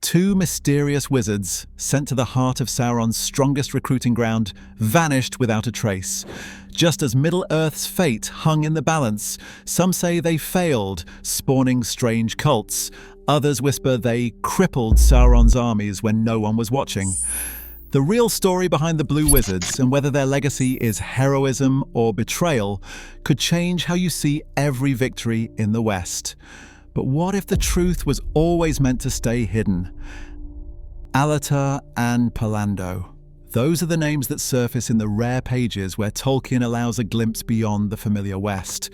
Two mysterious wizards, sent to the heart of Sauron's strongest recruiting ground, vanished without a trace. Just as Middle-earth's fate hung in the balance, some say they failed, spawning strange cults. Others whisper they crippled Sauron's armies when no one was watching. The real story behind the Blue Wizards, and whether their legacy is heroism or betrayal, could change how you see every victory in the West. But what if the truth was always meant to stay hidden? Alatar and Pallando. Those are the names that surface in the rare pages where Tolkien allows a glimpse beyond the familiar West.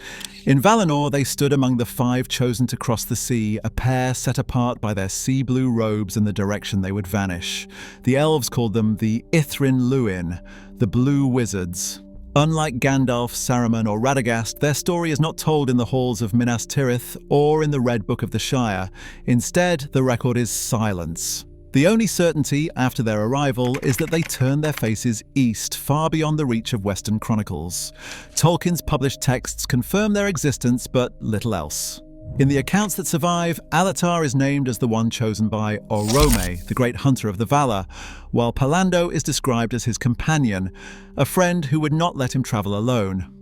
In Valinor, they stood among the 5 chosen to cross the sea, a pair set apart by their sea-blue robes and the direction they would vanish. The elves called them the Ithrin Luin, the Blue Wizards. Unlike Gandalf, Saruman or Radagast, their story is not told in the halls of Minas Tirith or in the Red Book of the Shire. Instead, the record is silence. The only certainty after their arrival is that they turned their faces east, far beyond the reach of Western chronicles. Tolkien's published texts confirm their existence, but little else. In the accounts that survive, Alatar is named as the one chosen by Orome, the great hunter of the Valar, while Pallando is described as his companion, a friend who would not let him travel alone.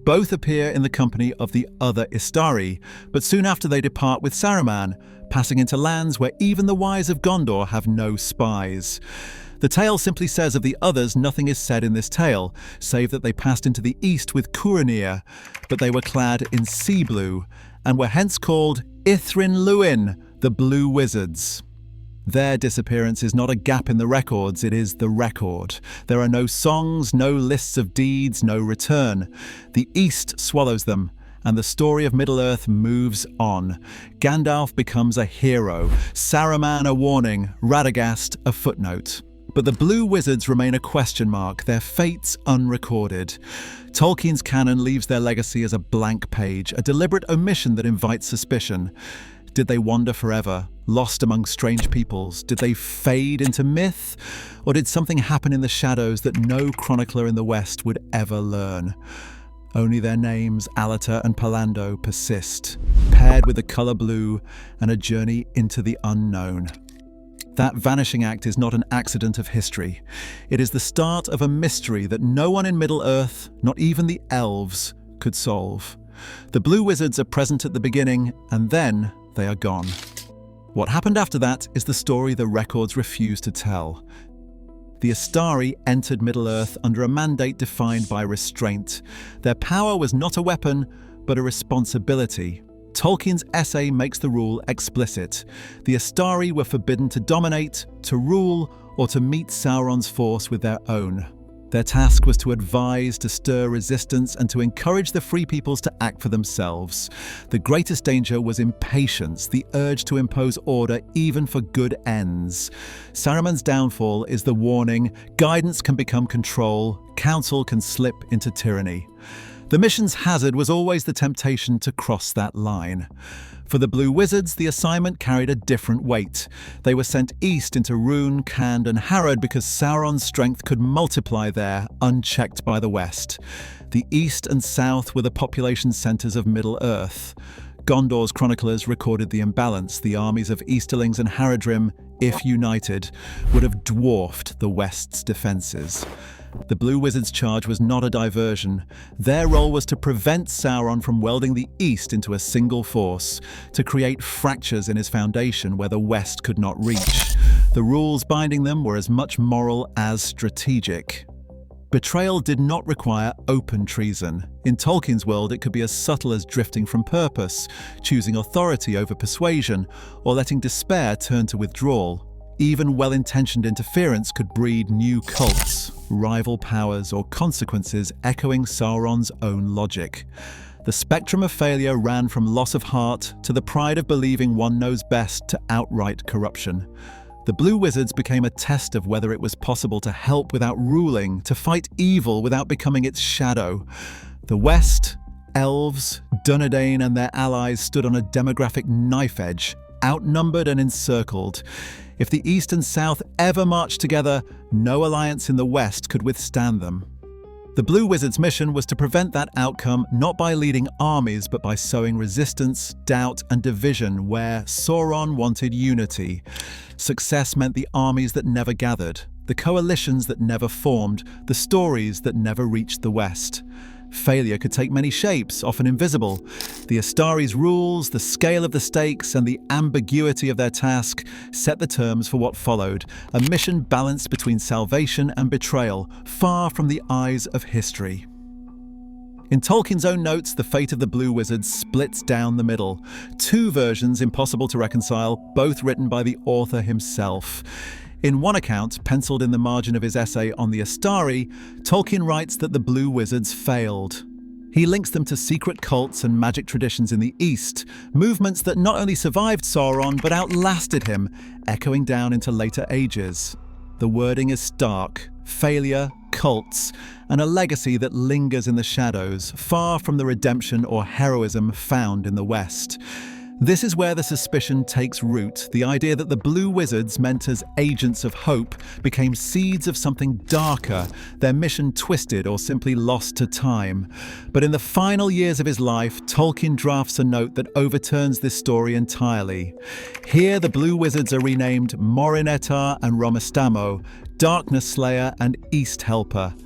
Both appear in the company of the other Istari, but soon after they depart with Saruman, passing into lands where even the wise of Gondor have no spies. The tale simply says of the others nothing is said in this tale, save that they passed into the east with Curanir, but they were clad in sea blue, and were hence called Ithrin Luin, the Blue Wizards. Their disappearance is not a gap in the records, it is the record. There are no songs, no lists of deeds, no return. The East swallows them, and the story of Middle-earth moves on. Gandalf becomes a hero, Saruman a warning, Radagast a footnote. But the Blue Wizards remain a question mark, their fates unrecorded. Tolkien's canon leaves their legacy as a blank page, a deliberate omission that invites suspicion. Did they wander forever, lost among strange peoples? Did they fade into myth? Or did something happen in the shadows that no chronicler in the West would ever learn? Only their names, Alatar and Pallando, persist, paired with the colour blue and a journey into the unknown. That vanishing act is not an accident of history. It is the start of a mystery that no one in Middle-earth, not even the elves, could solve. The Blue Wizards are present at the beginning, and then they are gone. What happened after that is the story the records refuse to tell. The Istari entered Middle-earth under a mandate defined by restraint. Their power was not a weapon, but a responsibility. Tolkien's essay makes the rule explicit. The Istari were forbidden to dominate, to rule, or to meet Sauron's force with their own. Their task was to advise, to stir resistance, and to encourage the free peoples to act for themselves. The greatest danger was impatience, the urge to impose order even for good ends. Saruman's downfall is the warning: guidance can become control, counsel can slip into tyranny. The mission's hazard was always the temptation to cross that line. For the Blue Wizards, the assignment carried a different weight. They were sent east into Rhûn, Khand and Harad because Sauron's strength could multiply there, unchecked by the west. The east and south were the population centres of Middle-earth. Gondor's chroniclers recorded the imbalance. The armies of Easterlings and Haradrim, if united, would have dwarfed the West's defences. The Blue Wizards' charge was not a diversion. Their role was to prevent Sauron from welding the East into a single force, to create fractures in his foundation where the West could not reach. The rules binding them were as much moral as strategic. Betrayal did not require open treason. In Tolkien's world, it could be as subtle as drifting from purpose, choosing authority over persuasion, or letting despair turn to withdrawal. Even well-intentioned interference could breed new cults, rival powers, or consequences echoing Sauron's own logic. The spectrum of failure ran from loss of heart to the pride of believing one knows best to outright corruption. The Blue Wizards became a test of whether it was possible to help without ruling, to fight evil without becoming its shadow. The West, elves, Dunedain and their allies stood on a demographic knife edge, outnumbered and encircled. If the East and South ever marched together, no alliance in the West could withstand them. The Blue Wizard's mission was to prevent that outcome not by leading armies but by sowing resistance, doubt, and division where Sauron wanted unity. Success meant the armies that never gathered, the coalitions that never formed, the stories that never reached the West. Failure could take many shapes, often invisible. The Istari's rules, the scale of the stakes, and the ambiguity of their task set the terms for what followed, a mission balanced between salvation and betrayal, far from the eyes of history. In Tolkien's own notes, the fate of the Blue Wizard splits down the middle. Two versions impossible to reconcile, both written by the author himself. In one account, penciled in the margin of his essay on the Istari, Tolkien writes that the Blue Wizards failed. He links them to secret cults and magic traditions in the East, movements that not only survived Sauron but outlasted him, echoing down into later ages. The wording is stark: failure, cults, and a legacy that lingers in the shadows, far from the redemption or heroism found in the West. This is where the suspicion takes root, the idea that the Blue Wizards, meant as agents of hope, became seeds of something darker, their mission twisted or simply lost to time. But in the final years of his life, Tolkien drafts a note that overturns this story entirely. Here, the Blue Wizards are renamed Morin-Etar and Romestamo, Darkness Slayer and East Helper.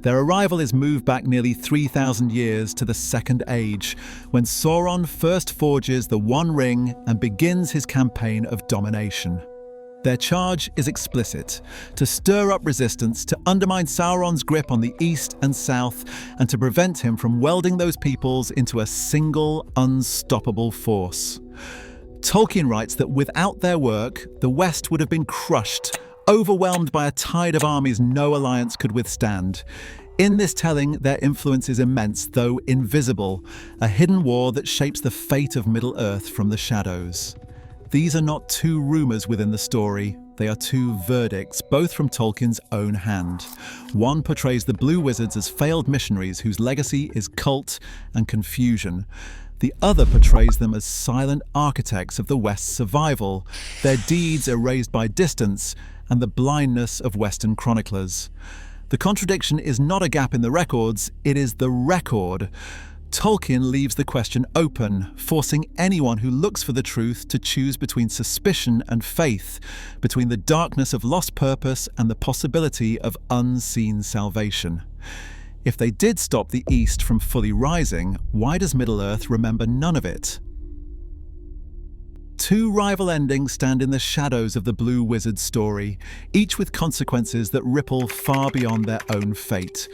Their arrival is moved back nearly 3,000 years to the Second Age, when Sauron first forges the One Ring and begins his campaign of domination. Their charge is explicit: to stir up resistance, to undermine Sauron's grip on the East and South, and to prevent him from welding those peoples into a single, unstoppable force. Tolkien writes that without their work, the West would have been crushed, overwhelmed by a tide of armies no alliance could withstand. In this telling, their influence is immense, though invisible, a hidden war that shapes the fate of Middle-earth from the shadows. These are not two rumours within the story, they are two verdicts, both from Tolkien's own hand. One portrays the Blue Wizards as failed missionaries whose legacy is cult and confusion. The other portrays them as silent architects of the West's survival, their deeds erased by distance and the blindness of Western chroniclers. The contradiction is not a gap in the records, it is the record. Tolkien leaves the question open, forcing anyone who looks for the truth to choose between suspicion and faith, between the darkness of lost purpose and the possibility of unseen salvation. If they did stop the East from fully rising, why does Middle-earth remember none of it? Two rival endings stand in the shadows of the Blue Wizard story, each with consequences that ripple far beyond their own fate.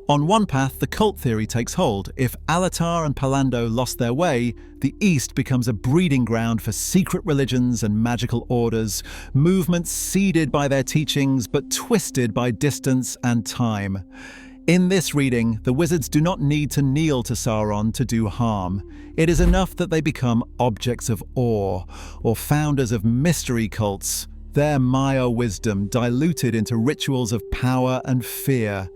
On one path, the cult theory takes hold. If Alatar and Pallando lost their way, the East becomes a breeding ground for secret religions and magical orders, movements seeded by their teachings but twisted by distance and time. In this reading, the wizards do not need to kneel to Sauron to do harm. It is enough that they become objects of awe, or founders of mystery cults, their Maya wisdom diluted into rituals of power and fear.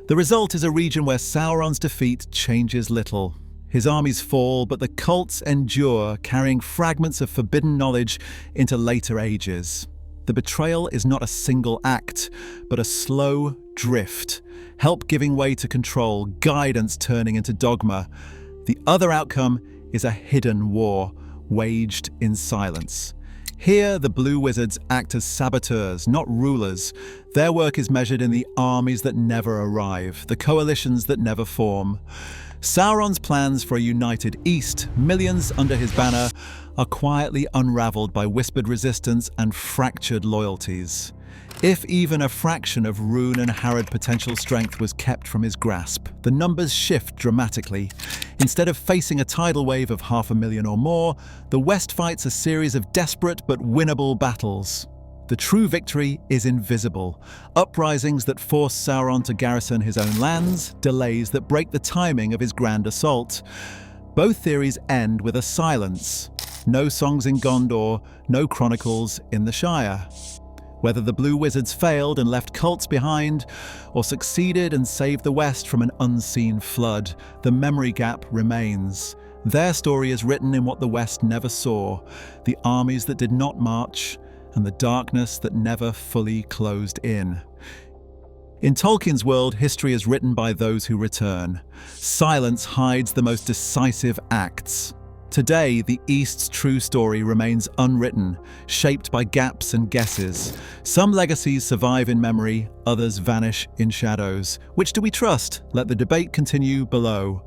The result is a region where Sauron's defeat changes little. His armies fall, but the cults endure, carrying fragments of forbidden knowledge into later ages. The betrayal is not a single act, but a slow drift, help giving way to control, guidance turning into dogma. The other outcome is a hidden war, waged in silence. Here, the Blue Wizards act as saboteurs, not rulers. Their work is measured in the armies that never arrive, the coalitions that never form. Sauron's plans for a united East, millions under his banner, are quietly unraveled by whispered resistance and fractured loyalties. If even a fraction of Rhûn and Harad potential strength was kept from his grasp, the numbers shift dramatically. Instead of facing a tidal wave of 500,000 or more, the West fights a series of desperate but winnable battles. The true victory is invisible. Uprisings that force Sauron to garrison his own lands, delays that break the timing of his grand assault. Both theories end with a silence. No songs in Gondor, no chronicles in the Shire. Whether the Blue Wizards failed and left cults behind, or succeeded and saved the West from an unseen flood, the memory gap remains. Their story is written in what the West never saw, the armies that did not march, and the darkness that never fully closed in. In Tolkien's world, history is written by those who return. Silence hides the most decisive acts. Today, the East's true story remains unwritten, shaped by gaps and guesses. Some legacies survive in memory, others vanish in shadows. Which do we trust? Let the debate continue below.